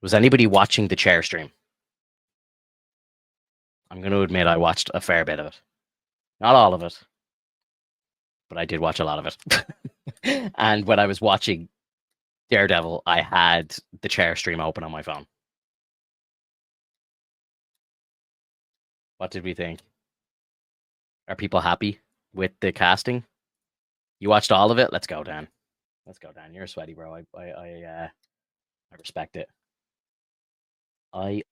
Was anybody watching the chair stream? I'm going to admit I watched a fair bit of it. Not all of it, but I did watch a lot of it. And when I was watching Daredevil, I had the chair stream open on my phone. What did we think? Are people happy with the casting? You watched all of it? Let's go, Dan. Let's go, Dan. You're sweaty, bro. I respect it. I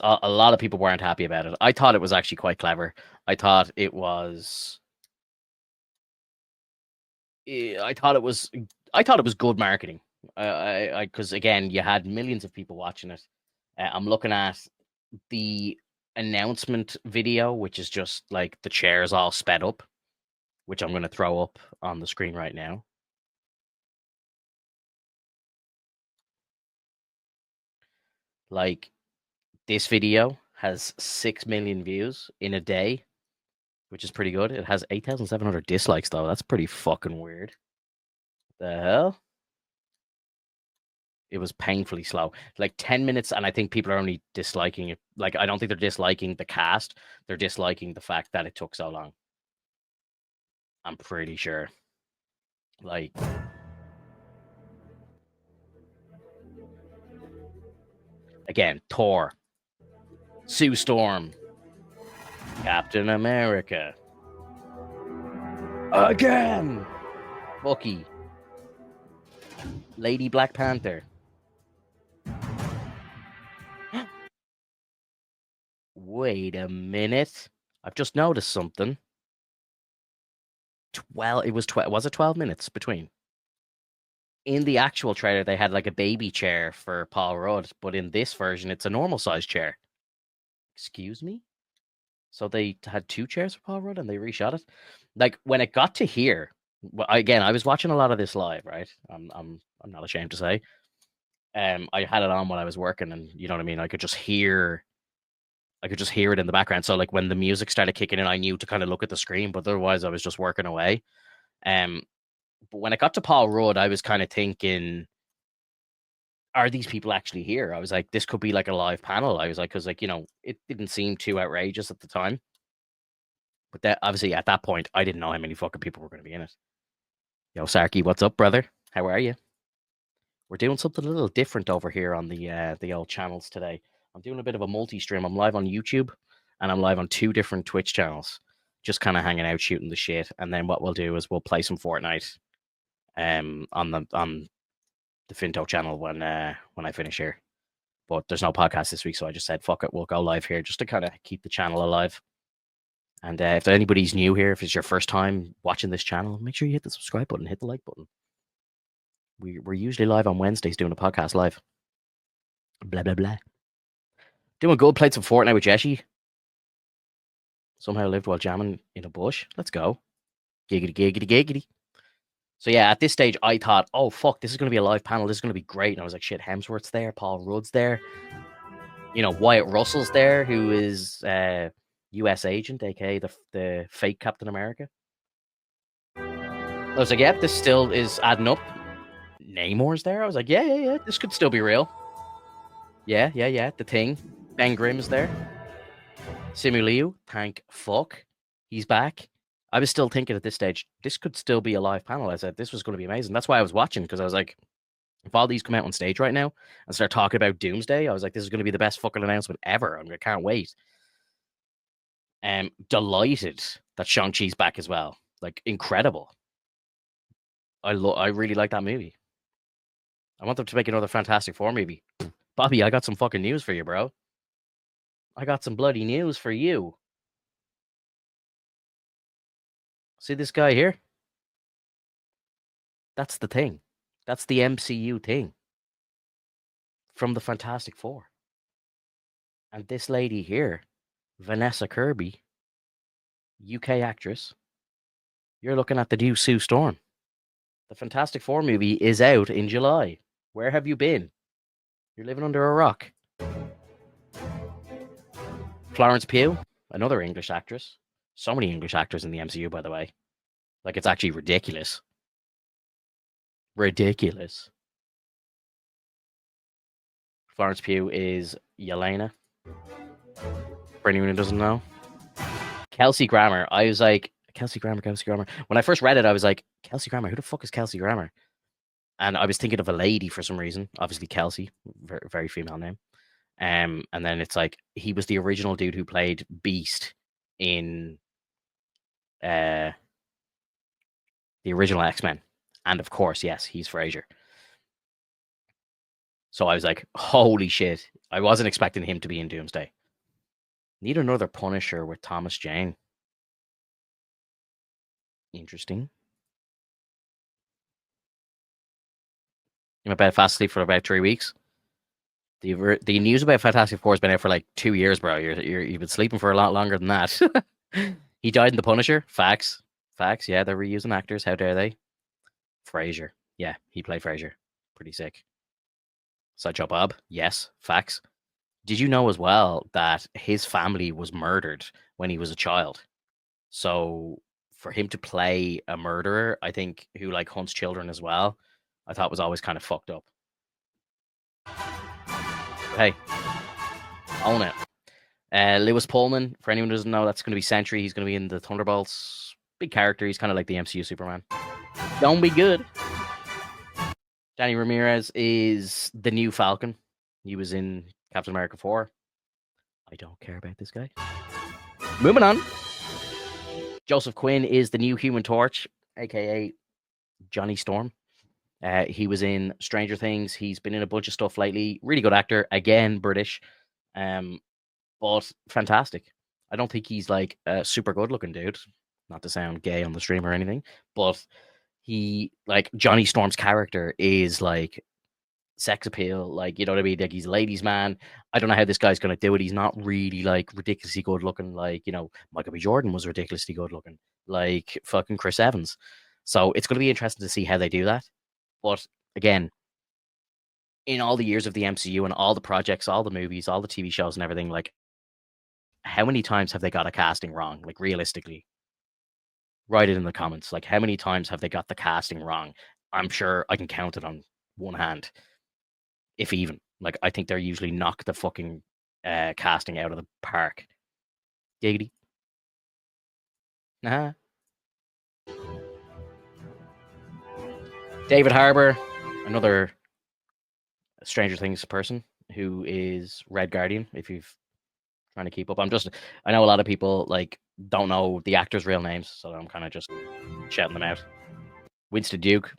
a lot of people weren't happy about it. I thought it was actually quite clever. I thought it was. I thought it was. I thought it was good marketing. Because again, you had millions of people watching it. I'm looking at the announcement video, which is just like the chairs all sped up, which I'm going to throw up on the screen right now. Like, this video has 6 million views in a day, which is pretty good. It has 8,700 dislikes, though. That's pretty fucking weird. The hell? It was painfully slow. Like 10 minutes, and I think people are only disliking it. Like, I don't think they're disliking the cast. They're disliking the fact that it took so long. I'm pretty sure. Like, again, Thor, Sue Storm, Captain America, again, Bucky, Lady Black Panther. Wait a minute. I've just noticed something. Was it 12 minutes between? In the actual trailer, they had like a baby chair for Paul Rudd, but in this version, it's a normal size chair. Excuse me? So they had 2 chairs for Paul Rudd and they reshot it. Like, when it got to here, again, I was watching a lot of this live, right? I'm not ashamed to say. I had it on while I was working, and you know what I mean. I could just hear it in the background. So like when the music started kicking in, I knew to kind of look at the screen, but otherwise I was just working away. But when it got to Paul Rudd, I was kind of thinking, are these people actually here? I was like, this could be like a live panel. I was like, because like, you know, it didn't seem too outrageous at the time. But that obviously at that point, I didn't know how many fucking people were going to be in it. Yo, Sarky, what's up, brother? How are you? We're doing something a little different over here on the old channels today. I'm doing a bit of a multi-stream. I'm live on YouTube and I'm live on 2 different Twitch channels, just kind of hanging out, shooting the shit. And then what we'll do is we'll play some Fortnite on the Finto channel when I finish here. But there's no podcast this week, so I just said fuck it, we'll go live here just to kind of keep the channel alive. And if anybody's new here, if it's your first time watching this channel, make sure you hit the subscribe button, hit the like button. We're usually live on Wednesdays doing a podcast live. Blah blah blah. Doing good. Played some Fortnite with Jeshi. Somehow lived while jamming in a bush. Let's go. Giggity giggity giggity. So yeah, at this stage, I thought, oh fuck, this is going to be a live panel. This is going to be great. And I was like, shit, Hemsworth's there, Paul Rudd's there. You know, Wyatt Russell's there, who is U.S. agent, aka the fake Captain America. I was like, yeah, this still is adding up. Namor's there. I was like, yeah, this could still be real. Yeah. The Thing. Ben Grimm's there. Simu Liu, thank fuck, he's back. I was still thinking at this stage, this could still be a live panel. I said, this was going to be amazing. That's why I was watching, because I was like, if all these come out on stage right now and start talking about Doomsday, I was like, this is going to be the best fucking announcement ever. I can't wait. Delighted that Shang-Chi's back as well. Like, incredible. I really like that movie. I want them to make another Fantastic Four movie. Bobby, I got some fucking news for you, bro. I got some bloody news for you. See this guy here? That's the Thing. That's the MCU Thing from the Fantastic Four. And this lady here, Vanessa Kirby, UK actress, you're looking at the new Sue Storm. The Fantastic Four movie is out in July. Where have you been? You're living under a rock. Florence Pugh, another English actress. So many English actors in the MCU, by the way. Like, it's actually ridiculous. Ridiculous. Florence Pugh is Yelena. For anyone who doesn't know, Kelsey Grammer. I was like, Kelsey Grammer, Kelsey Grammer. When I first read it, I was like, Kelsey Grammer. Who the fuck is Kelsey Grammer? And I was thinking of a lady for some reason. Obviously, Kelsey, very, very female name. And then it's like he was the original dude who played Beast in uh the original X-Men. And of course, yes, he's Frasier. So I was like, holy shit. I wasn't expecting him to be in Doomsday. Need another Punisher with Thomas Jane. Interesting. I'm about fast asleep for about 3 weeks. The news about Fantastic Four has been out for like 2 years, bro. You've been sleeping for a lot longer than that. He died in The Punisher. Facts. Facts. Yeah, they're reusing actors. How dare they? Frasier. Yeah, he played Frasier. Pretty sick. Sideshow Bob. Yes. Facts. Did you know as well that his family was murdered when he was a child? So for him to play a murderer, I think, who like hunts children as well, I thought was always kind of fucked up. Hey, own it. Lewis Pullman, for anyone who doesn't know, that's going to be Sentry. He's going to be in the Thunderbolts. Big character. He's kind of like the MCU Superman. Don't be good. Danny Ramirez is the new Falcon. He was in Captain America 4. I don't care about this guy. Moving on. Joseph Quinn is the new Human Torch, aka Johnny Storm. He was in Stranger Things. He's been in a bunch of stuff lately. Really good actor. Again, British. But fantastic. I don't think he's like a super good looking dude. Not to sound gay on the stream or anything, but he like Johnny Storm's character is like sex appeal, like you know what I mean? Like he's a ladies' man. I don't know how this guy's gonna do it. He's not really like ridiculously good looking, like Michael B. Jordan was ridiculously good looking, like fucking Chris Evans. So it's gonna be interesting to see how they do that. But again, in all the years of the MCU and all the projects, all the movies, all the TV shows and everything, like how many times have they got a casting wrong? Like realistically, write it in the comments. Like how many times have they got the casting wrong? I'm sure I can count it on one hand, if even. Like I think they're usually knock the fucking casting out of the park. Giggity. Uh-huh. David Harbour, another Stranger Things person who is Red Guardian. If you've trying to keep up, I know a lot of people like don't know the actors' real names, so I'm kind of just shouting them out. Winston Duke,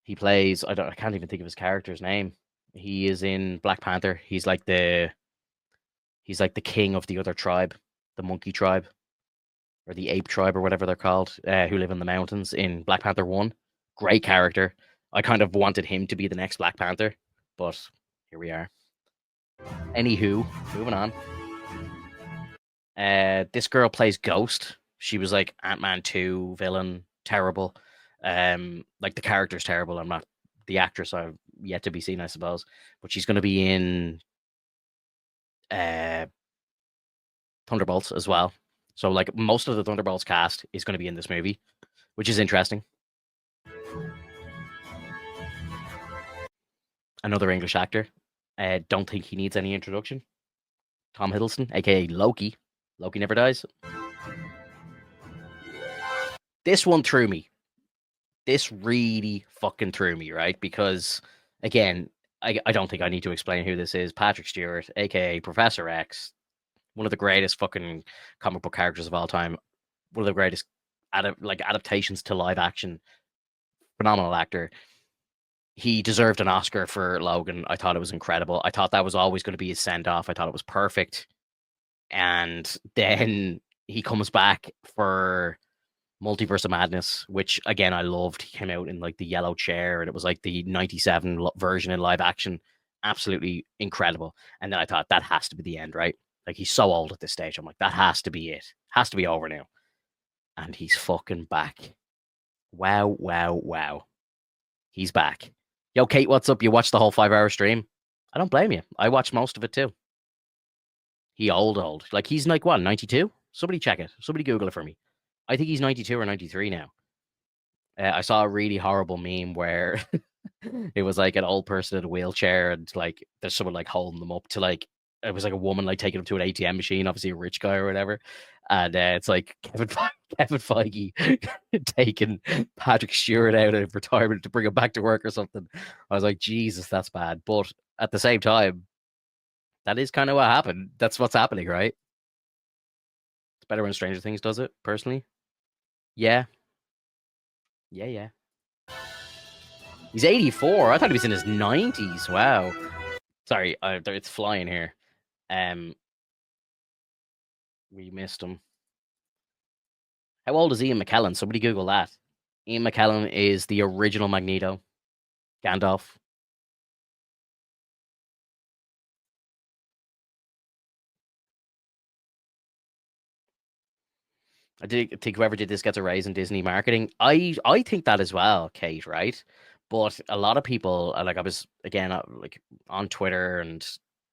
he plays. I can't even think of his character's name. He is in Black Panther. He's like the king of the other tribe, the monkey tribe, or the ape tribe, or whatever they're called, who live in the mountains in Black Panther 1. Great character. I kind of wanted him to be the next Black Panther, but here we are. Anywho, moving on. This girl plays Ghost. She was like Ant-Man 2 villain, terrible. Like the character's terrible. I'm not the actress. I've yet to be seen, I suppose. But she's going to be in Thunderbolts as well. So like most of the Thunderbolts cast is going to be in this movie, which is interesting. Another English actor. Don't think he needs any introduction. Tom Hiddleston, aka Loki. Loki never dies. This one threw me. This really fucking threw me, right? Because again, I don't think I need to explain who this is. Patrick Stewart, aka Professor X, one of the greatest fucking comic book characters of all time. One of the greatest adaptations to live action. Phenomenal actor. He deserved an Oscar for Logan. I thought it was incredible. I thought that was always going to be his send off. I thought it was perfect. And then he comes back for Multiverse of Madness, which again I loved. He came out in like the yellow chair, and it was like the '97 version in live action. Absolutely incredible. And then I thought that has to be the end, right? Like he's so old at this stage. I'm like, that has to be it. Has to be over now. And he's fucking back. Wow, wow, wow. He's back. Yo, Kate, what's up? You watched the whole 5-hour stream? I don't blame you. I watched most of it too. He old. Like he's like what, 92? Somebody check it. Somebody Google it for me. I think he's 92 or 93 now. I saw a really horrible meme where it was like an old person in a wheelchair and like there's someone like holding them up to like it was like a woman like taking them to an ATM machine, obviously a rich guy or whatever. And it's like Kevin Feige taking Patrick Stewart out of retirement to bring him back to work or something. I was like, Jesus, that's bad. But at the same time, that is kind of what happened. That's what's happening, right? It's better when Stranger Things does it, personally. Yeah, yeah, yeah. He's 84. I thought he was in his 90s. Wow. Sorry, it's flying here. Um, we missed him. How old is Ian McKellen? Somebody Google that. Ian McKellen is the original Magneto, Gandalf. I think whoever did this gets a raise in Disney marketing. I think that as well, Kate. Right, but a lot of people like I was again like on Twitter and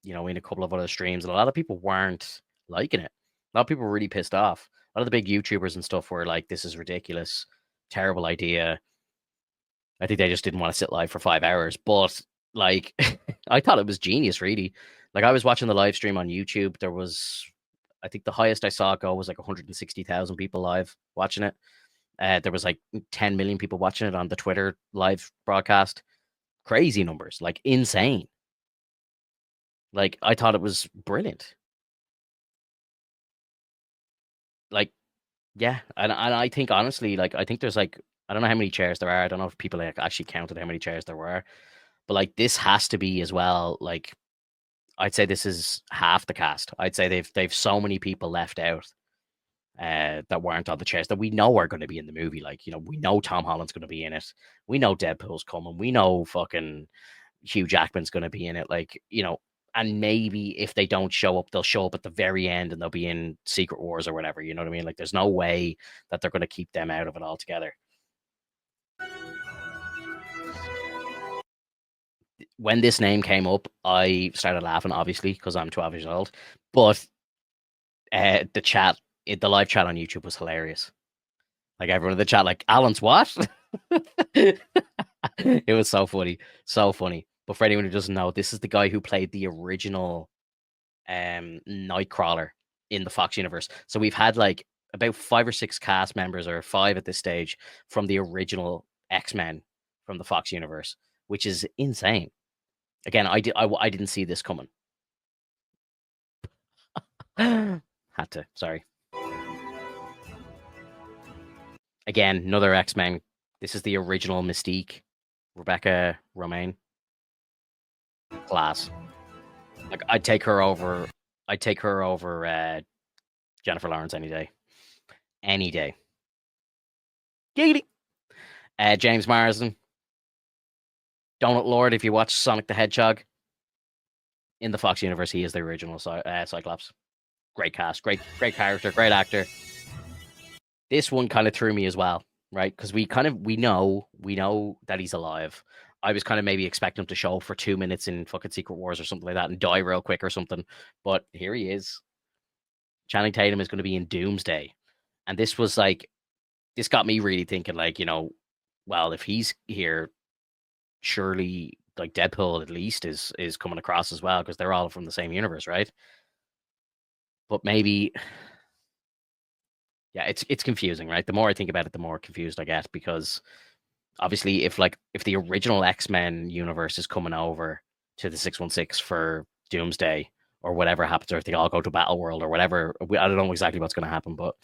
in a couple of other streams, and a lot of people weren't liking it. A lot of people were really pissed off. A lot of the big YouTubers and stuff were like, "This is ridiculous, terrible idea." I think they just didn't want to sit live for 5 hours. But like, I thought it was genius, really. Like, I was watching the live stream on YouTube. There was, I think, the highest I saw go was like 160,000 people live watching it. There was like 10 million people watching it on the Twitter live broadcast. Crazy numbers, like insane. Like, I thought it was brilliant. Like, yeah, and I think honestly, like, I think there's like I don't know how many chairs there are. I don't know if people like actually counted how many chairs there were, but like this has to be as well. Like I'd say this is half the cast. I'd say they've so many people left out that weren't on the chairs that we know are going to be in the movie. Like we know Tom Holland's going to be in it. We know Deadpool's coming. We know fucking Hugh Jackman's going to be in it. Like and maybe if they don't show up, they'll show up at the very end and they'll be in Secret Wars or whatever. You know what I mean? Like there's no way that they're going to keep them out of it altogether. When this name came up, I started laughing, obviously, because I'm 12 years old. But the chat, the live chat on YouTube was hilarious. Like everyone in the chat, like Alan's what? It was so funny, so funny. But for anyone who doesn't know, this is the guy who played the original Nightcrawler in the Fox universe. So we've had like about 5 or 6 cast members, or 5 at this stage, from the original X-Men from the Fox universe, which is insane. Again, I didn't see this coming. Had to. Sorry. Again, another X-Men. This is the original Mystique, Rebecca Romaine. Class. Like I'd take her over. I'd take her over Jennifer Lawrence any day. Any day. Giggity. James Marsden, Donut Lord. If you watch Sonic the Hedgehog in the Fox universe, he is the original Cyclops. Great cast, great character, great actor. This one kind of threw me as well, right? Because we know that he's alive. I was kind of maybe expecting him to show up for 2 minutes in fucking Secret Wars or something like that and die real quick or something. But here he is. Channing Tatum is going to be in Doomsday, and this got me really thinking, like well, if he's here, surely like Deadpool at least is coming across as well because they're all from the same universe, right? But maybe yeah, it's confusing, right? The more I think about it, the more confused I get because obviously if the original X-Men universe is coming over to the 616 for Doomsday or whatever happens, or if they all go to Battle World or whatever, I don't know exactly what's going to happen, but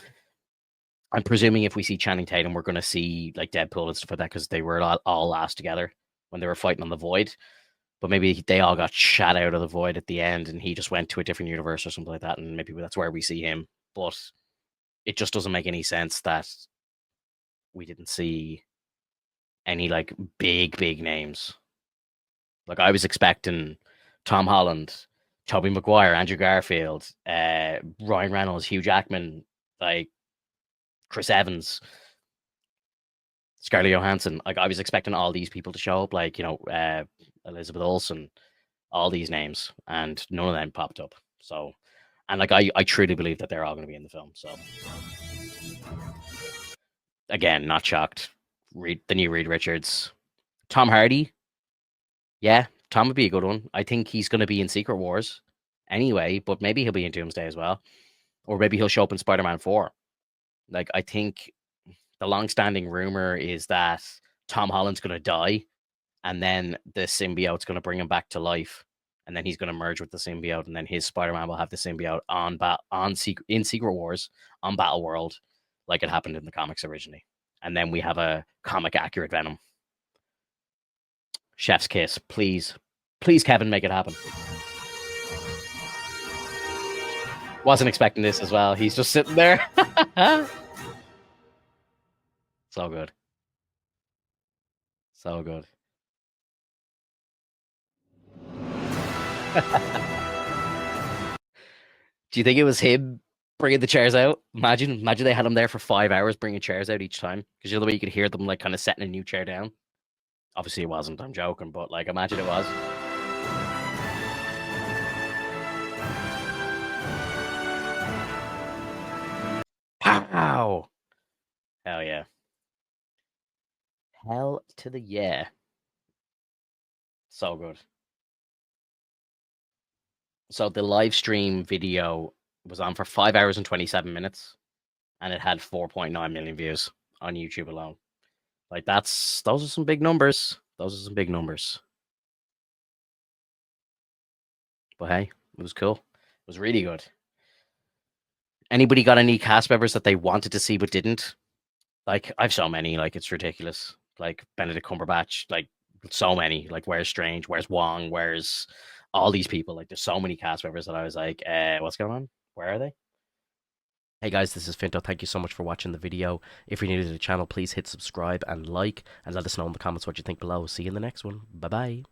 I'm presuming if we see Channing Tatum, we're going to see like Deadpool and stuff like that because they were all last together when they were fighting on the Void. But maybe they all got shot out of the Void at the end, and he just went to a different universe or something like that, and maybe that's where we see him. But it just doesn't make any sense that we didn't see any like big names. Like I was expecting Tom Holland, Tobey Maguire, Andrew Garfield, Ryan Reynolds, Hugh Jackman, like Chris Evans, Scarlett Johansson. Like I was expecting all these people to show up, like Elizabeth Olsen, all these names, and none of them popped up. So, and like I truly believe that they're all going to be in the film. So, again, not shocked The new Reed Richards. Tom Hardy. Yeah, Tom would be a good one. I think he's going to be in Secret Wars anyway, but maybe he'll be in Doomsday as well, or maybe he'll show up in Spider-Man 4. Like I think the long-standing rumor is that Tom Holland's going to die, and then the symbiote's going to bring him back to life, and then he's going to merge with the symbiote, and then his Spider-Man will have the symbiote in Secret Wars on Battle World, like it happened in the comics originally, and then we have a comic accurate Venom. Chef's kiss, please, please, Kevin, make it happen. Wasn't expecting this as well. He's just sitting there. So good. So good. Do you think it was him bringing the chairs out? Imagine they had him there for 5 hours bringing chairs out each time. Because the other way you could hear them like kind of setting a new chair down. Obviously, it wasn't. I'm joking, but like, imagine it was. Pow! Hell yeah! Hell to the yeah! So good. So the live stream video was on for 5 hours and 27 minutes, and it had 4.9 million views on YouTube alone. Like those are some big numbers. Those are some big numbers. But hey, it was cool. It was really good. Anybody got any cast members that they wanted to see but didn't? Like I've so many, like it's ridiculous. Like Benedict Cumberbatch, like so many. Like where's Strange? Where's Wong? Where's all these people? Like there's so many cast members that I was like, what's going on? Where are they? Hey guys, this is Finto. Thank you so much for watching the video. If you're new to the channel, please hit subscribe and like, and let us know in the comments what you think below. See you in the next one. Bye bye.